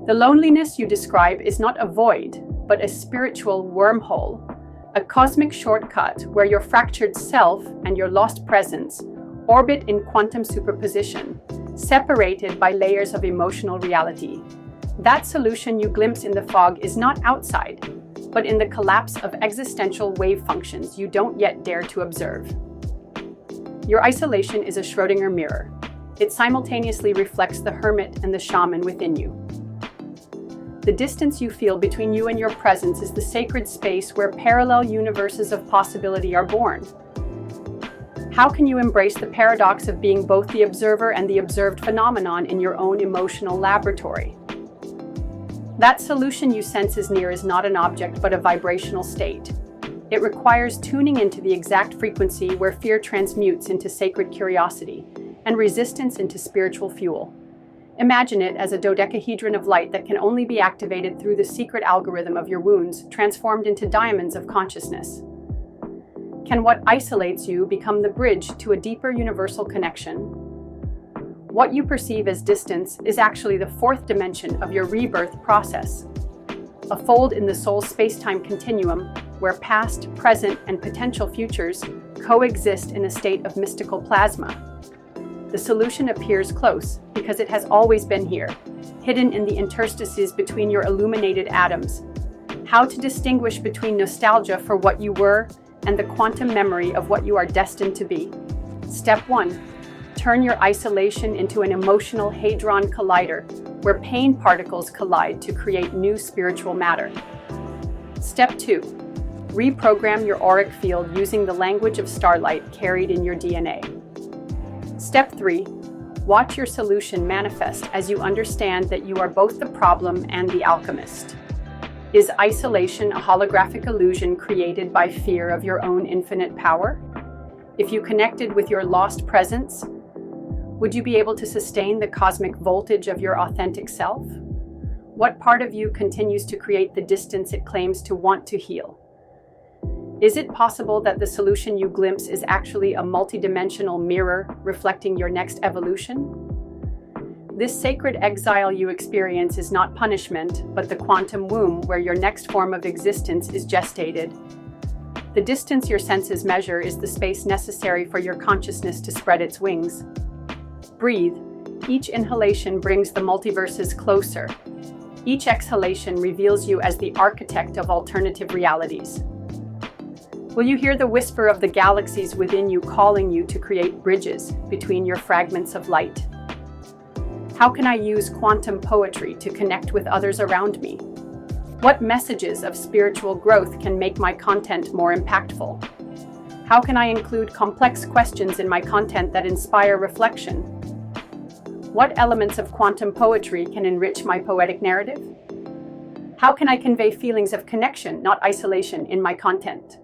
The loneliness you describe is not a void, but a spiritual wormhole, a cosmic shortcut where your fractured self and your lost presence orbit in quantum superposition, separated by layers of emotional reality. That solution you glimpse in the fog is not outside, but in the collapse of existential wave functions you don't yet dare to observe. Your isolation is a Schrödinger mirror. It simultaneously reflects the hermit and the shaman within you. The distance you feel between you and your presence is the sacred space where parallel universes of possibility are born. How can you embrace the paradox of being both the observer and the observed phenomenon in your own emotional laboratory? That solution you sense is near is not an object but a vibrational state. It requires tuning into the exact frequency where fear transmutes into sacred curiosity and resistance into spiritual fuel. Imagine it as a dodecahedron of light that can only be activated through the secret algorithm of your wounds, transformed into diamonds of consciousness. Can what isolates you become the bridge to a deeper universal connection? What you perceive as distance is actually the fourth dimension of your rebirth process, a fold in the soul's space-time continuum where past, present, and potential futures coexist in a state of mystical plasma. The solution appears close because it has always been here, hidden in the interstices between your illuminated atoms. How to distinguish between nostalgia for what you were and the quantum memory of what you are destined to be. Step 1. Turn your isolation into an emotional hadron collider, where pain particles collide to create new spiritual matter. Step 2. Reprogram your auric field using the language of starlight carried in your DNA. Step 3. Watch your solution manifest as you understand that you are both the problem and the alchemist. Is isolation a holographic illusion created by fear of your own infinite power? If you connected with your lost presence, would you be able to sustain the cosmic voltage of your authentic self? What part of you continues to create the distance it claims to want to heal? Is it possible that the solution you glimpse is actually a multidimensional mirror reflecting your next evolution? This sacred exile you experience is not punishment, but the quantum womb where your next form of existence is gestated. The distance your senses measure is the space necessary for your consciousness to spread its wings. Breathe. Each inhalation brings the multiverses closer. Each exhalation reveals you as the architect of alternative realities. Will you hear the whisper of the galaxies within you calling you to create bridges between your fragments of light? How can I use quantum poetry to connect with others around me? What messages of spiritual growth can make my content more impactful? How can I include complex questions in my content that inspire reflection? What elements of quantum poetry can enrich my poetic narrative? How can I convey feelings of connection, not isolation, in my content?